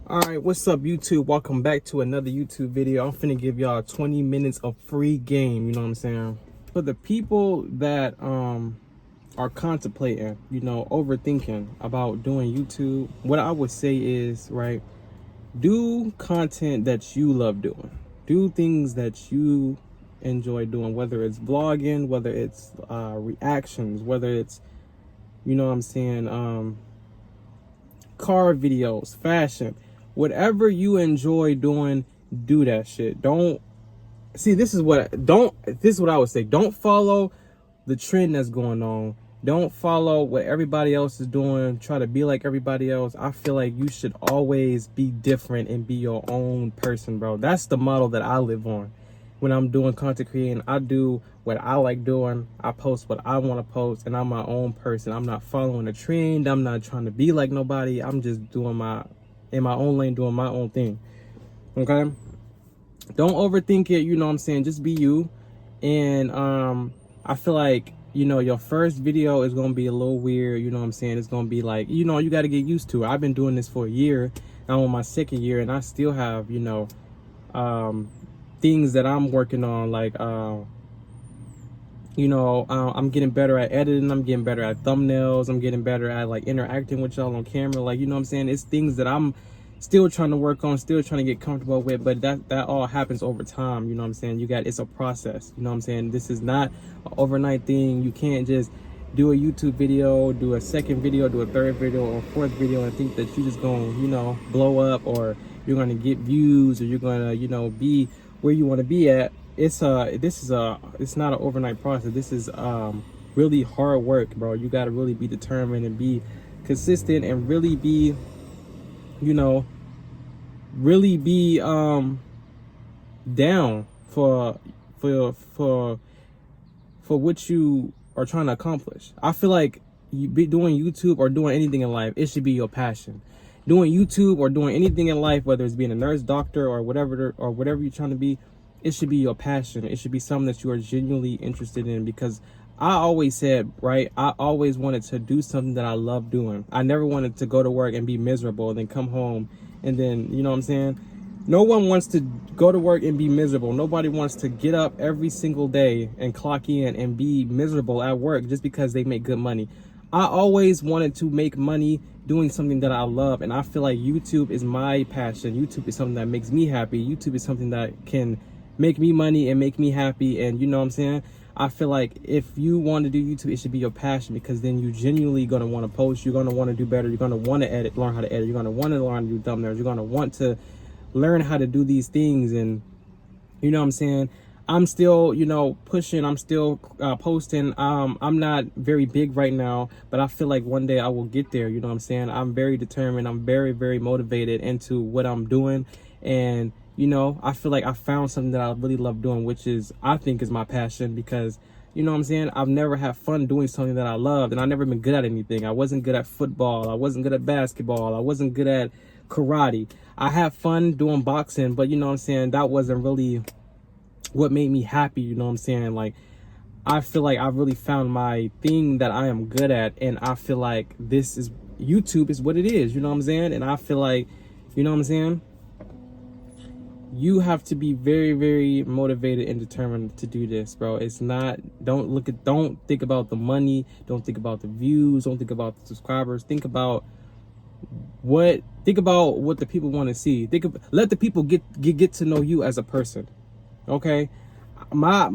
All right, what's up, YouTube? Welcome back to another YouTube video. I'm finna give y'all 20 minutes of free game, you know what I'm saying? For the people that are contemplating, overthinking about doing YouTube, what I would say is, right, do content that you love doing. Do things that you enjoy doing, whether it's vlogging, whether it's reactions, whether it's, you know what I'm saying, car videos, fashion. Whatever you enjoy doing, do that shit. This is what I would say. Don't follow the trend that's going on. Don't follow what everybody else is doing. Try to be like everybody else. I feel like you should always be different and be your own person, bro. That's the model that I live on. When I'm doing content creating, I do what I like doing. I post what I want to post, and I'm my own person. I'm not following a trend. I'm not trying to be like nobody. I'm just doing in my own lane, doing my own thing. Okay? Don't overthink it, you know what I'm saying? Just be you. And I feel like, your first video is going to be a little weird, you know what I'm saying? It's going to be like, you got to get used to it. I've been doing this for a year. I'm on my second year, and I still have, things that I'm working on, like, I'm getting better at editing. I'm getting better at thumbnails. I'm getting better at like interacting with y'all on camera. Like, you know what I'm saying? It's things that I'm still trying to work on, still trying to get comfortable with, but that all happens over time. You know what I'm saying? It's a process. You know what I'm saying? This is not an overnight thing. You can't just do a YouTube video, do a second video, do a third video or fourth video and think that you're just going to, blow up, or you're going to get views, or you're going to, be where you want to be at. It's not an overnight process. This is really hard work, bro. You got to really be determined and be consistent and really be, down for what you are trying to accomplish. I feel like you be doing YouTube or doing anything in life, it should be your passion. Doing YouTube or doing anything in life, whether it's being a nurse, doctor, or whatever you're trying to be, it should be your passion. It should be something that you are genuinely interested in, because I always said, right, I always wanted to do something that I love doing. I never wanted to go to work and be miserable and then come home and then, you know what I'm saying? No one wants to go to work and be miserable. Nobody wants to get up every single day and clock in and be miserable at work just because they make good money. I always wanted to make money doing something that I love, and I feel like YouTube is my passion. YouTube is something that makes me happy. YouTube is something that can make me money and make me happy, and you know what I'm saying? I feel like if you want to do YouTube, it should be your passion, because then you genuinely going to want to post. You're going to want to do better. You're going to want to learn how to edit. You're going to want to learn how to do thumbnails. You're going to want to learn how to do these things, and you know what I'm saying? I'm still, pushing. I'm still posting. I'm not very big right now, but I feel like one day I will get there. You know what I'm saying? I'm very determined. I'm very, very motivated into what I'm doing. And, I feel like I found something that I really love doing, which I think is my passion, because, you know what I'm saying? I've never had fun doing something that I loved, and I've never been good at anything. I wasn't good at football. I wasn't good at basketball. I wasn't good at karate. I had fun doing boxing, but you know what I'm saying? That wasn't really what made me happy. You know what I'm saying? Like, I feel like I've really found my thing that I am good at, and I feel like YouTube is what it is. You know what I'm saying? And I feel like, you know what I'm saying? You have to be very, very motivated and determined to do this, bro. It's not, don't think about the money. Don't think about the views. Don't think about the subscribers. Think about what the people want to see. Let the people get to know you as a person. Okay? My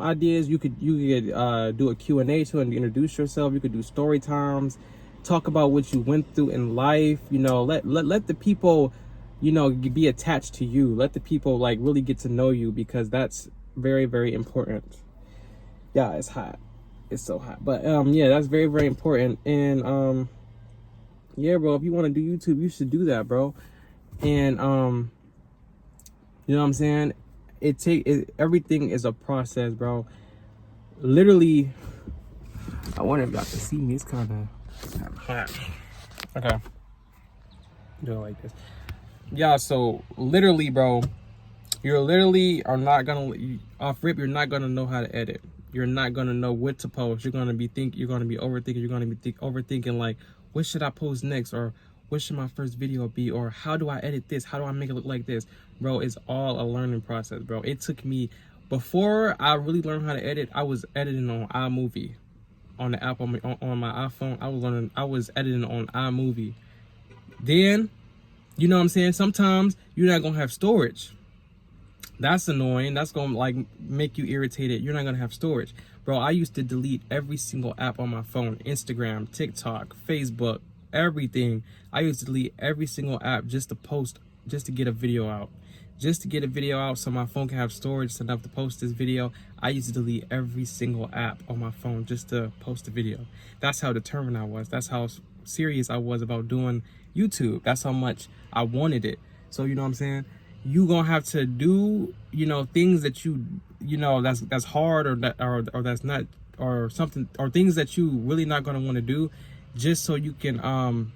ideas, you could do a Q&A to and introduce yourself. You could do story times, talk about what you went through in life. Let the people be attached to you. Let the people like really get to know you, because that's very, very important. Yeah, it's hot. It's so hot. But yeah, that's very, very important. And yeah, bro, if you want to do YouTube, you should do that, bro. And you know what I'm saying? Everything is a process, bro. Literally, I wonder if y'all can see me. It's kind of hot. Okay. Do it like this. Yeah, so literally, bro, you're not gonna off rip. You're not gonna know how to edit. You're not gonna know what to post. You're gonna be overthinking. You're gonna be overthinking like, what should I post next, or what should my first video be, or how do I edit this, how do I make it look like this, bro. It's all a learning process, bro. It took me, before I really learned how to edit, I was editing on iMovie, on the app on my iPhone. I was editing on iMovie. Then, you know what I'm saying, sometimes you're not gonna have storage. That's annoying. That's gonna like make you irritated. You're not gonna have storage, bro. I used to delete every single app on my phone: Instagram, TikTok, Facebook, everything. I used to delete every single app just to post, just to get a video out, so my phone can have storage enough to post this video. I used to delete every single app on my phone just to post a video. That's how determined I was. That's how serious I was about doing YouTube. That's how much I wanted it. So you know what I'm saying, you gonna have to do, you know, things that you know that's hard, or that's not, or something, or things that you really not gonna want to do, just so you can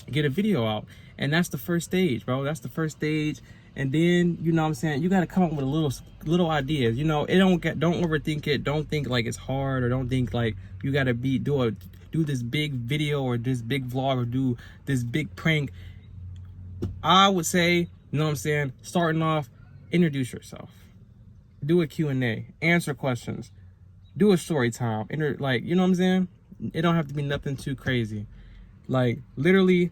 get a video out. And that's the first stage, bro. That's the first stage. And then, you know what I'm saying, you got to come up with little ideas. You know, don't overthink it. Don't think like it's hard, or don't think like you got to do this big video or this big vlog or do this big prank. I would say, you know what I'm saying, starting off, introduce yourself, do a Q&A, answer questions, do a story time, like, you know what I'm saying, it don't have to be nothing too crazy. Like, literally,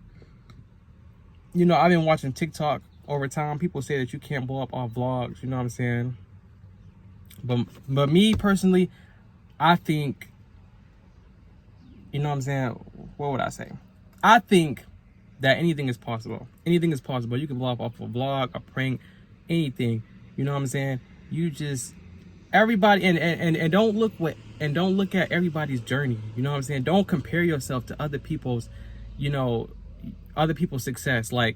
you know, I've been watching TikTok over time. People say that you can't blow up off vlogs, you know what I'm saying? But me personally, I think, you know what I'm saying, what would I say? I think that anything is possible. Anything is possible. You can blow up off a vlog, a prank, anything. You know what I'm saying? You just, everybody, and don't look at everybody's journey. You know what I'm saying? Don't compare yourself to other people's, you know, other people's success. Like,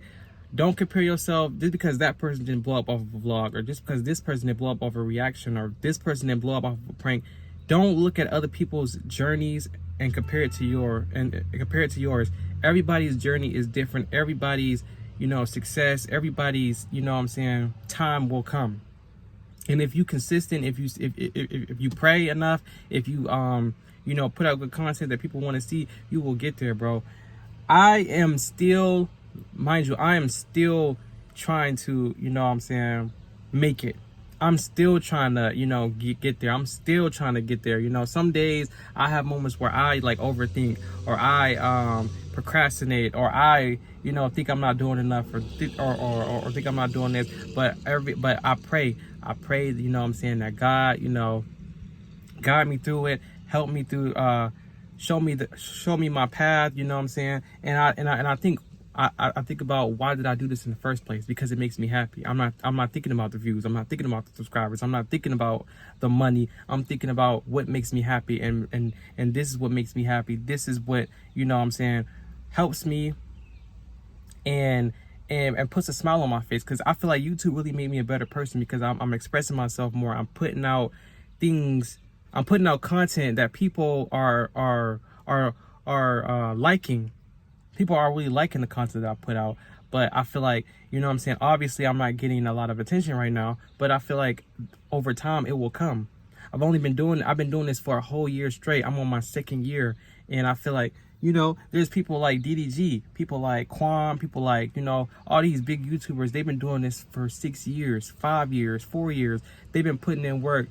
don't compare yourself just because that person didn't blow up off of a vlog, or just because this person didn't blow up off a reaction, or this person didn't blow up off of a prank. Don't look at other people's journeys and compare it to yours. Everybody's journey is different. Everybody's, you know, success, everybody's, you know what I'm saying, time will come. And if you consistent, if you pray enough, if you you know, put out good content that people want to see, you will get there, bro. I am still, mind you, I am still trying to, you know what I'm saying, make it. I'm still trying to, you know, get there. I'm still trying to get there. You know, some days I have moments where I like overthink, or I procrastinate, or I, you know, think I'm not doing enough, or think I'm not doing this. But I pray, you know what I'm saying, that God, you know, guide me through it, help me through, show me my path, you know what I'm saying? And I think about, why did I do this in the first place? Because it makes me happy. I'm not thinking about the views. I'm not thinking about the subscribers. I'm not thinking about the money. I'm thinking about what makes me happy, and this is what makes me happy. This is what, you know what I'm saying, helps me and puts a smile on my face, because I feel like YouTube really made me a better person, because I'm expressing myself more. I'm putting out things. I'm putting out content that people are liking. People are really liking the content that I put out. But I feel like, you know what I'm saying, obviously I'm not getting a lot of attention right now, but I feel like over time it will come. I've been doing this for a whole year straight. I'm on my second year, and I feel like, you know, there's people like DDG, people like Quan, people like, you know, all these big YouTubers. They've been doing this for 6 years, 5 years, 4 years. They've been putting in work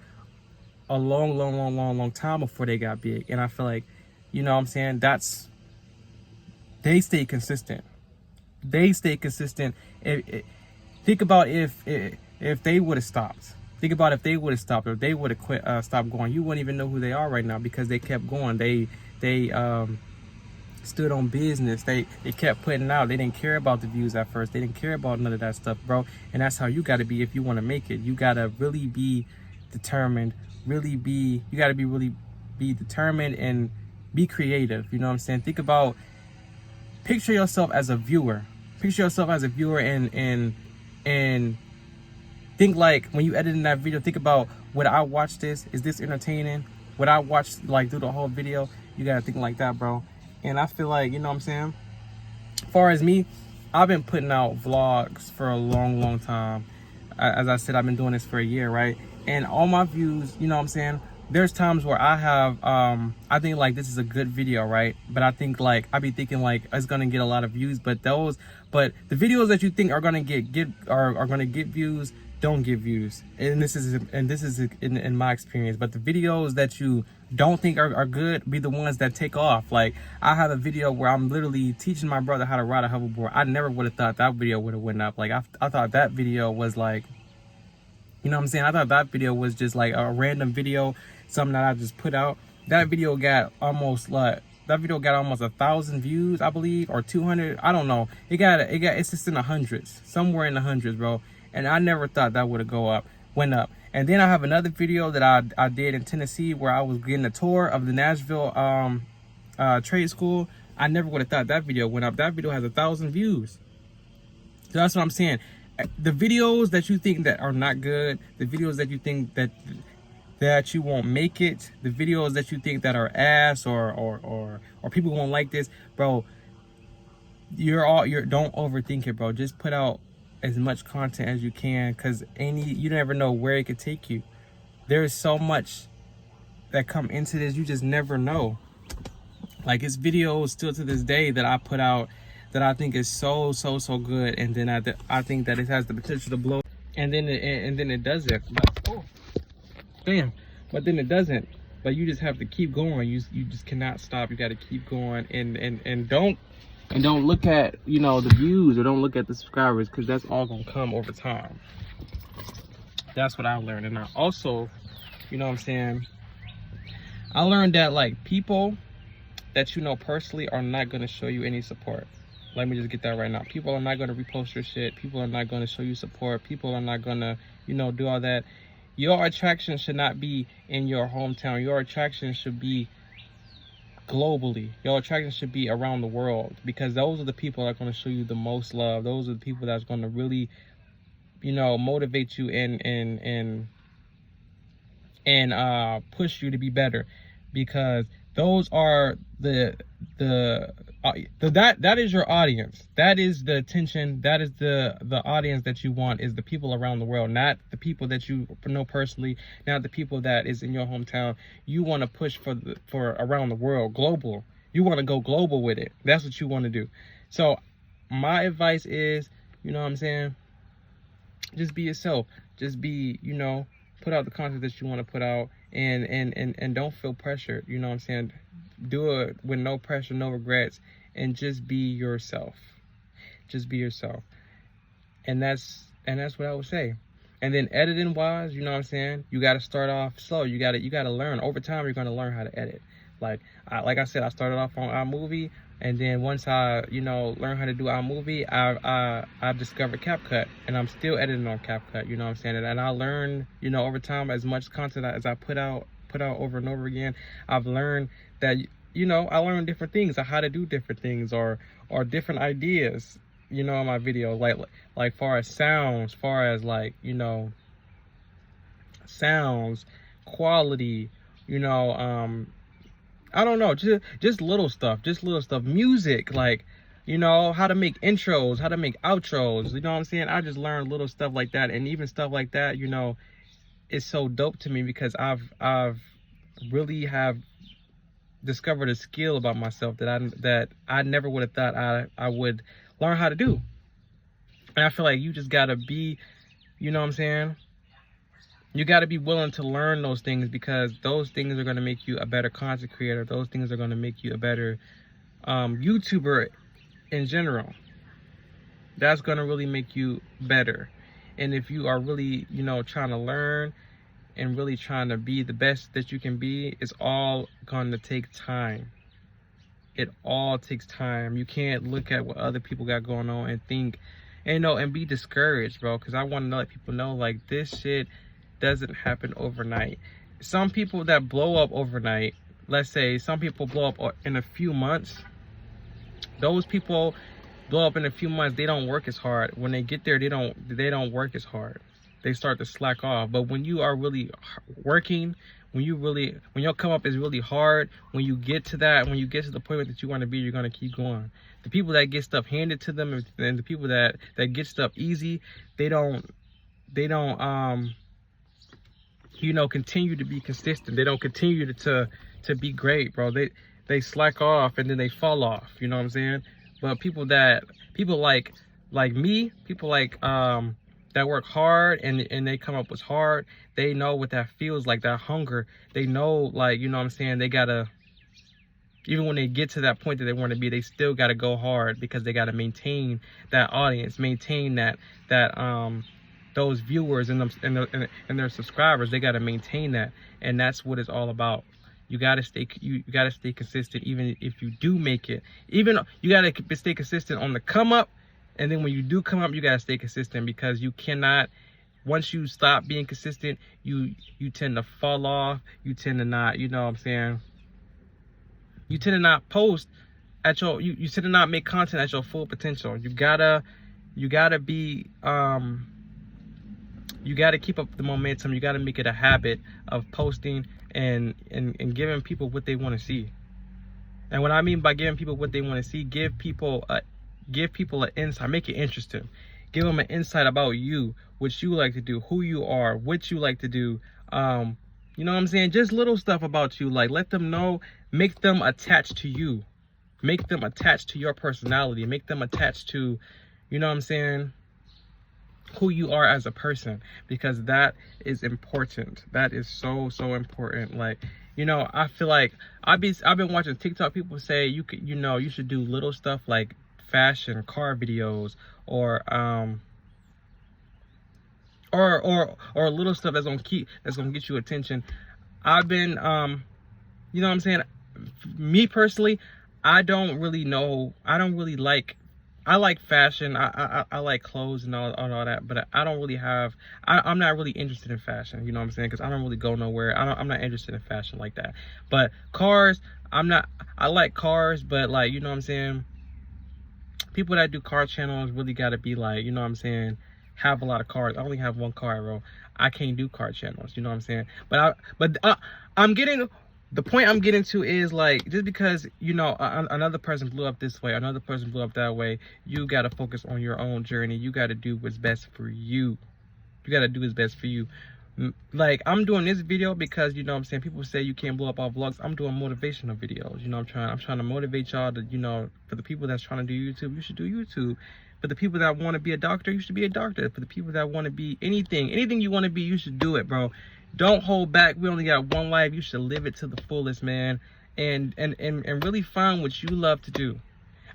a long time before they got big. And I feel like, you know what I'm saying, they stay consistent. Think about if they would have stopped. Think about if they would have stopped, or if they would have quit, stopped going. You wouldn't even know who they are right now, because they kept going. They stood on business. They kept putting out. They didn't care about the views at first. They didn't care about none of that stuff, bro. And that's how you got to be if you want to make it. You got to really be determined. You got to really be determined and be creative. You know what I'm saying? Picture yourself as a viewer. And think, like, when you edit in that video, think about, would I watch this? Is this entertaining? Would I watch, like, through the whole video? You gotta think like that, bro. And I feel like, you know what I'm saying, as far as me, I've been putting out vlogs for a long time. As I said, I've been doing this for a year, right? And all my views, you know what I'm saying, there's times where I have I think like this is a good video, right? But I think like I be thinking like it's gonna get a lot of views, but the videos that you think are gonna are gonna get views don't get views. And this is in my experience. But the videos that you don't think are good be the ones that take off. Like I have a video where I'm literally teaching my brother how to ride a hoverboard. I never would have thought that video would have went up. Like I thought that video was like, you know what I'm saying? I thought that video was just like a random video, something that I just put out. That video got almost 1,000 views, I believe, or 200. I don't know. It's just in the hundreds, somewhere in the hundreds, bro. And I never thought that would went up. And then I have another video that I did in Tennessee where I was getting a tour of the Nashville trade school. I never would have thought that video went up. That video has 1,000 views. So that's what I'm saying. The videos that you think that are not good, the videos that you think that you won't make it, the videos that you think that are ass or people won't like this, bro, don't overthink it, bro. Just put out as much content as you can, because you never know where it could take you. There is so much that come into this, you just never know. Like it's videos still to this day that I put out that I think is so good, and then I think that it has the potential to blow, and then it doesn't. But then it doesn't. But you just have to keep going. You just cannot stop. You got to keep going, and don't look at, you know, the views, or don't look at the subscribers, because that's all gonna come over time. That's what I learned. And I also, you know what I'm saying, I learned that like people that you know personally are not gonna show you any support. Let me just get that right now. People are not going to repost your shit. People are not going to show you support. People are not going to, you know, do all that. Your attraction should not be in your hometown. Your attraction should be globally. Your attraction should be around the world, because those are the people that are going to show you the most love. Those are the people that's going to really, you know, motivate you and push you to be better, because those are that is your audience. That is the attention. That is the audience that you want, is the people around the world, not the people that you know personally, not the people that is in your hometown. You want to push for around the world, global. You want to go global with it. That's what you want to do. So my advice is, you know what I'm saying, just be yourself. Just be, you know, put out the content that you want to put out, and don't feel pressured. You know what I'm saying? Do it with no pressure, no regrets, and just be yourself. Just be yourself. And that's what I would say. And then editing wise, you know what I'm saying, you got to start off slow. You got to learn. Over time, you're going to learn how to edit. Like I said, I started off on iMovie, and then once I, you know, learned how to do iMovie, I discovered CapCut, and I'm still editing on CapCut. You know what I'm saying? And I learned, you know, over time, as much content as I put out over and over again, I've learned that, you know, I learned different things, or how to do different things, or different ideas, you know, in my video, like far as sounds, far as like, you know, sounds, quality, you know, I don't know, just little stuff, music, like, you know, how to make intros, how to make outros, you know what I'm saying? I just learned little stuff like that, and even stuff like that, you know, it's so dope to me, because I've really have discovered a skill about myself that I never would have thought I would learn how to do. And I feel like you just gotta be, you know what I'm saying, you got to be willing to learn those things, because those things are going to make you a better content creator. Those things are going to make you a better YouTuber in general. That's going to really make you better. And if you are really, you know, trying to learn and really trying to be the best that you can be, it's all going to take time. It all takes time. You can't look at what other people got going on and think, and, you know, and be discouraged, bro. Because I want to let people know, like, this shit doesn't happen overnight. Some people that blow up overnight, let's say some people blow up in a few months, those people blow up in a few months, they don't work as hard. When they get there, they don't work as hard. They start to slack off. But when you are really working, when your come up is really hard, when you get to the point that you want to be, you're going to keep going. The people that get stuff handed to them, and the people that get stuff easy, they don't you know, continue to be consistent. They don't continue to be great, bro. They slack off and then they fall off. You know what I'm saying? But people like me, people like that work hard and they come up with hard. They know what that feels like, that hunger. They know, like, you know what I'm saying? They gotta, even when they get to that point that they want to be, they still gotta go hard because they gotta maintain that audience, maintain that those viewers and their subscribers. They got to maintain that, and that's what it's all about. You got to stay consistent, even if you do make it. Even you got to stay consistent on the come up, and then when you do come up, you got to stay consistent, because you cannot, once you stop being consistent, you tend to fall off. You tend to not, you know what I'm saying, you tend to not post at your, you tend to not make content at your full potential. You gotta be you got to keep up the momentum. You got to make it a habit of posting and giving people what they want to see. And what I mean by giving people what they want to see, give people an insight. Make it interesting. Give them an insight about you, what you like to do, who you are, what you like to do. You know what I'm saying? Just little stuff about you. Like, let them know. Make them attached to you. Make them attached to your personality. Make them attached to, you know what I'm saying, who you are as a person, because that is important. That is so important. Like, you know, I feel like I've been watching TikTok. People say you should do little stuff like fashion, car videos, or little stuff that's gonna get you attention. I've been you know what I'm saying, me personally, I don't really like, I like fashion. I like clothes and all that, but I don't really have, I'm not really interested in fashion, you know what I'm saying? Because I don't really go nowhere. I'm not interested in fashion like that. But cars, I like cars, but, like, you know what I'm saying? People that do car channels really got to be, like, you know what I'm saying, have a lot of cars. I only have one car, bro. I can't do car channels, you know what I'm saying? I'm getting, the point I'm getting to is, like, just because, you know, another person blew up this way, another person blew up that way, you got to focus on your own journey. You got to do what's best for you. You got to do what's best for you. Like, I'm doing this video because, you know what I'm saying, people say you can't blow up all vlogs. I'm doing motivational videos. You know, I'm trying to motivate y'all to, you know, for the people that's trying to do YouTube, you should do YouTube. For the people that want to be a doctor, you should be a doctor. For the people that want to be anything you want to be, you should do it, bro. Don't hold back. We only got one life. You should live it to the fullest, man. And really find what you love to do.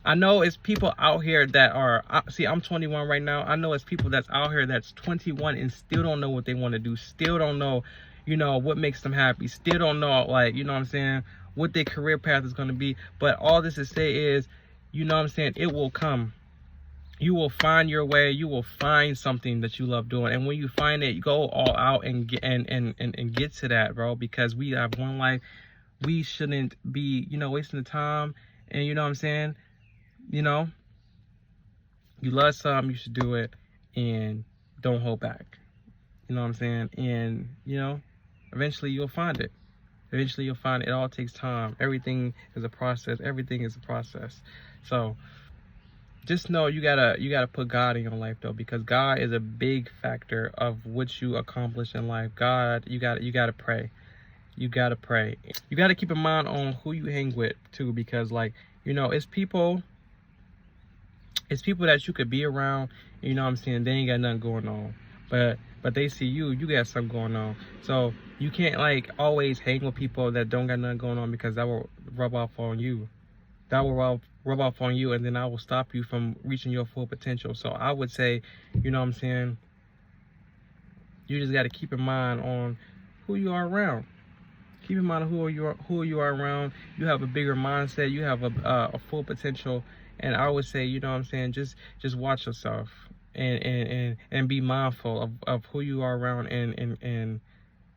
I know it's people out here that are, see, I'm 21 right now. I know it's people that's out here that's 21 and still don't know what they want to do. Still don't know, you know, what makes them happy. Still don't know, like, you know what I'm saying, what their career path is going to be. But all this to say is, you know what I'm saying, it will come. You will find your way. You will find something that you love doing, and when you find it, you go all out and get to that, bro. Because we have one life. We shouldn't be, you know, wasting the time. And you know what I'm saying, you know, you love something, you should do it, and don't hold back. You know what I'm saying? And, you know, eventually you'll find it. Eventually you'll find it. It all takes time. Everything is a process. Everything is a process. So just know you gotta put God in your life, though, because God is a big factor of what you accomplish in life. God, you gotta pray. You gotta pray. You gotta keep in mind on who you hang with too, because, like, you know, it's people that you could be around, you know what I'm saying, they ain't got nothing going on, but they see you got something going on. So you can't, like, always hang with people that don't got nothing going on, because that will rub off on you. That will rub off on you, and then I will stop you from reaching your full potential. So I would say, you know what I'm saying, you just got to keep in mind on who you are around. Keep in mind who you are around. You have a bigger mindset. You have a full potential. And I would say, you know what I'm saying, just watch yourself and be mindful of who you are around, and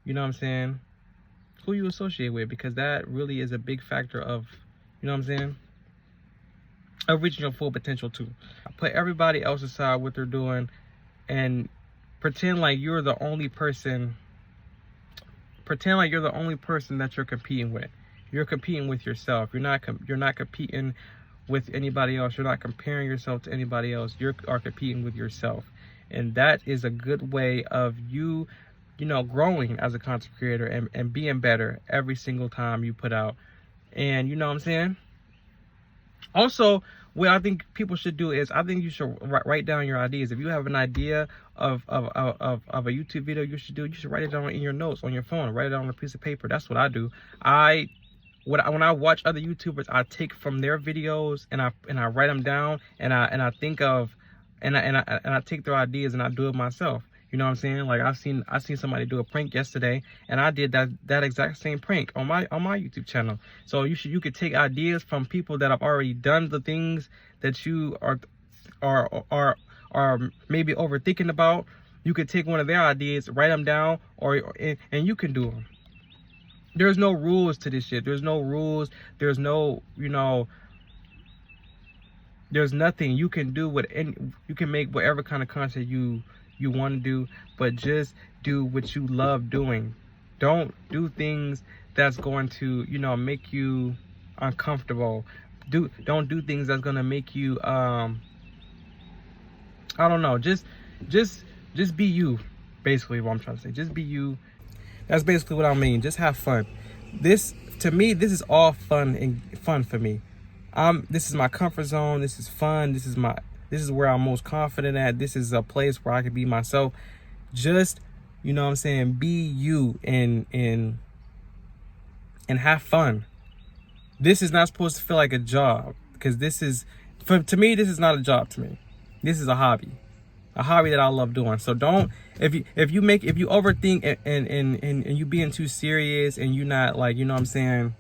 you know what I'm saying, who you associate with, because that really is a big factor of, you know what I'm saying, of reaching your full potential too. Put everybody else aside, what they're doing, and pretend like you're the only person. Pretend like you're the only person that you're competing with. You're competing with yourself. You're not competing with anybody else. You're not comparing yourself to anybody else. You are competing with yourself, and that is a good way of you you know, growing as a content creator and being better every single time you put out. And you know what I'm saying? Also, what I think people should do is, I think you should write down your ideas. If you have an idea of a YouTube video you should write it down in your notes on your phone. Write it down on a piece of paper. That's what I do. When I watch other YouTubers, I take from their videos and I write them down, and I think of and I take their ideas and I do it myself. You know what I'm saying? Like I seen somebody do a prank yesterday, and I did that exact same prank on my YouTube channel. So you could take ideas from people that have already done the things that you are maybe overthinking about. You could take one of their ideas, write them down, and you can do them. There's no rules to this shit. There's no rules. There's no, you know, there's nothing. You can do you can make whatever kind of content you want to do, but just do what you love doing. Don't do things that's going to, you know, make you uncomfortable. Don't do things that's going to make you I don't know, just be you. Basically what I'm trying to say. Just be you. That's basically what I mean. Just have fun. To me, this is all fun for me. This is my comfort zone. This is fun. This is where I'm most confident at. This is a place where I can be myself. Just, you know what I'm saying, be you and have fun. This is not supposed to feel like a job, because to me, this is not a job to me. This is a hobby that I love doing. So don't, if you overthink and you being too serious, and you're not, like, you know what I'm saying,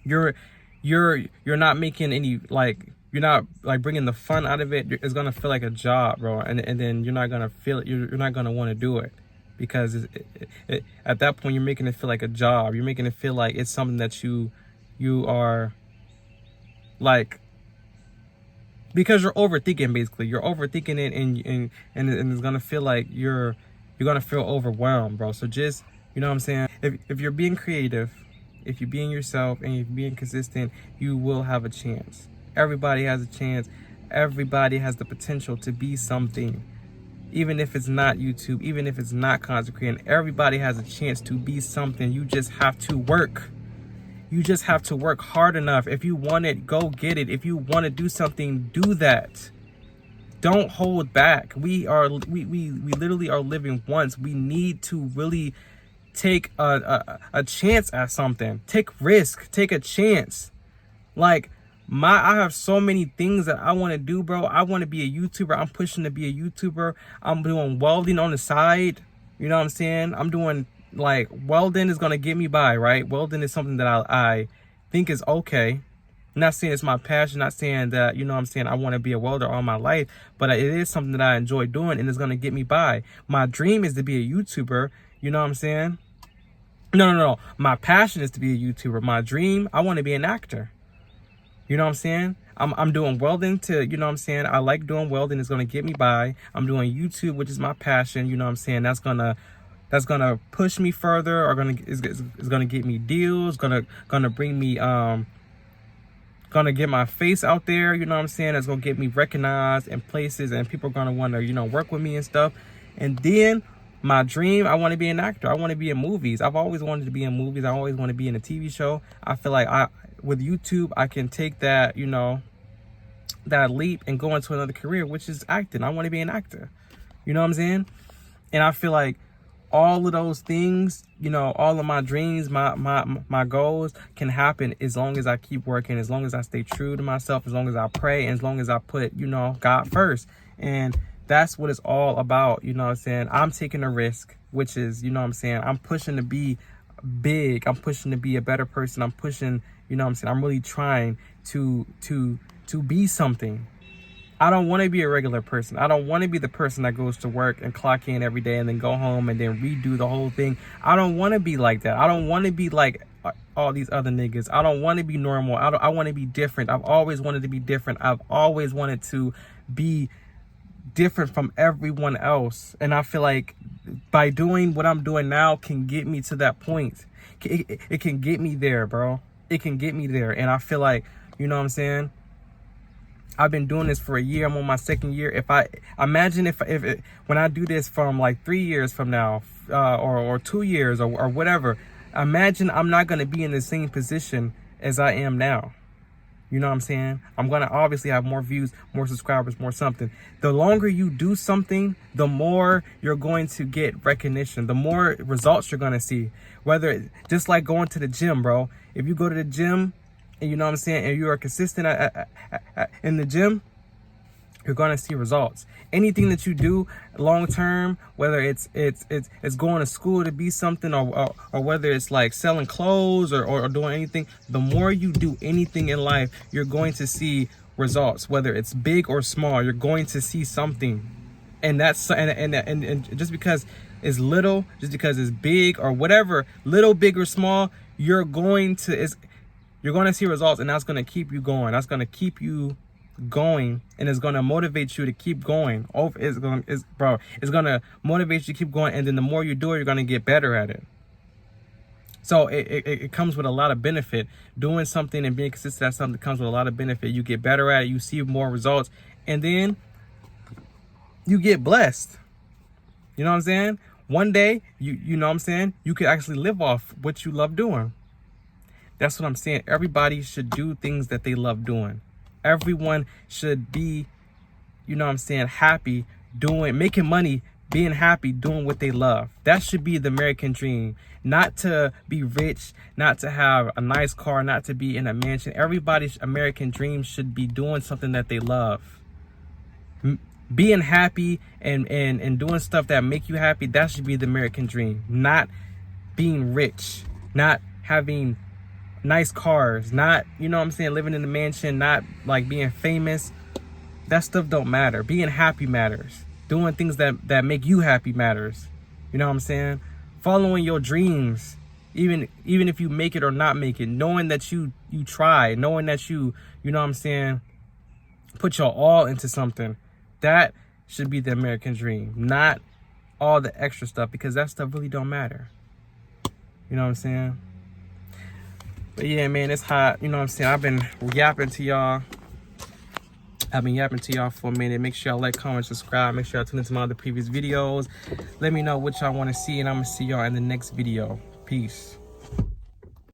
you're not making any, like, you're not like bringing the fun out of it. It's gonna feel like a job, bro, and then you're not gonna feel it. You're not gonna want to do it, because at that point you're making it feel like a job. You're making it feel like it's something that you are, like, because you're overthinking. Basically, you're overthinking it, and it's gonna feel like you're gonna feel overwhelmed, bro. So just, you know what I'm saying, if you're being creative, if you're being yourself and you're being consistent, you will have a chance. Everybody has a chance. Everybody has the potential to be something. Even if it's not YouTube, even if it's not content creating, everybody has a chance to be something. You just have to work. You just have to work hard enough. If you want it, go get it. If you want to do something, do that. Don't hold back. We literally are living once. We need to really take a chance at something. Take risk. Take a chance. Like, I have so many things that I want to do, bro. I want to be a YouTuber. I'm pushing to be a YouTuber. I'm doing welding on the side. You know what I'm saying? I'm doing, like, welding is going to get me by, right? Welding is something that I think is okay. I'm not saying it's my passion. Not saying that, you know what I'm saying, I want to be a welder all my life. But it is something that I enjoy doing, and it's going to get me by. My dream is to be a YouTuber. You know what I'm saying? No. My passion is to be a YouTuber. My dream, I want to be an actor. You know what I'm saying? I'm doing welding to, you know what I'm saying, I like doing welding. It's going to get me by. I'm doing YouTube, which is my passion. You know what I'm saying? That's going to push me further, or is going to get me deals, going to bring me, going to get my face out there. You know what I'm saying? That's going to get me recognized in places, and people are going to want to, you know, work with me and stuff. And then my dream, I want to be an actor. I want to be in movies. I've always wanted to be in movies. I always want to be in a TV show. I feel like with YouTube, I can take that, you know, that leap and go into another career, which is acting. I want to be an actor. You know what I'm saying? And I feel like all of those things, you know, all of my dreams, my goals can happen as long as I keep working, as long as I stay true to myself, as long as I pray, and as long as I put, you know, God first. And that's what it's all about. You know what I'm saying? I'm taking a risk, which is, you know what I'm saying, I'm pushing to be big. I'm pushing to be a better person. I'm pushing, you know what I'm saying, I'm really trying to be something. I don't want to be a regular person. I don't want to be the person that goes to work and clock in every day and then go home and then redo the whole thing. I don't want to be like that. I don't want to be like all these other niggas. I don't want to be normal. I want to be different. I've always wanted to be different. I've always wanted to be different from everyone else. And I feel like by doing what I'm doing now can get me to that point. It can get me there, bro. It can get me there. And I feel like, you know what I'm saying, I've been doing this for a year. I'm on my second year. If I imagine if when I do this from like 3 years from now, or 2 years or whatever, imagine I'm not going to be in the same position as I am now. You know what I'm saying? I'm going to obviously have more views, more subscribers, more something. The longer you do something, the more you're going to get recognition, the more results you're going to see. Whether, just like going to the gym, bro. If you go to the gym and you know what I'm saying, and you are consistent in the gym, you're going to see results. Anything that you do long term, whether it's going to school to be something, or whether it's like selling clothes or doing anything, the more you do anything in life, you're going to see results. Whether it's big or small, you're going to see something. And that's and just because it's little, just because it's big or whatever, little, big or small, you're going to see results, and that's going to keep you going. That's going to keep you going, and it's going to motivate you to keep going. It's going to motivate you to keep going, and then the more you do it, you're going to get better at it. So it comes with a lot of benefit. Doing something and being consistent at something comes with a lot of benefit. You get better at it, you see more results, and then you get blessed. You know what I'm saying? One day, you know what I'm saying, you could actually live off what you love doing. That's what I'm saying. Everybody should do things that they love doing. Everyone should be, you know what I'm saying, happy making money, being happy, doing what they love. That should be the American dream. Not to be rich, not to have a nice car, not to be in a mansion. Everybody's American dream should be doing something that they love. Being happy and doing stuff that make you happy, that should be the American dream. Not being rich, not having nice cars, not, you know what I'm saying, living in a mansion, not like being famous. That stuff don't matter. Being happy matters. Doing things that make you happy matters. You know what I'm saying? Following your dreams, even if you make it or not make it, knowing that you try, knowing that you know what I'm saying, put your all into something. That should be the American dream, not all the extra stuff, because that stuff really don't matter. You know what I'm saying? But yeah, man, it's hot. You know what I'm saying? I've been yapping to y'all. For a minute. Make sure y'all like, comment, subscribe. Make sure y'all tune into my other previous videos. Let me know what y'all want to see, and I'm going to see y'all in the next video. Peace.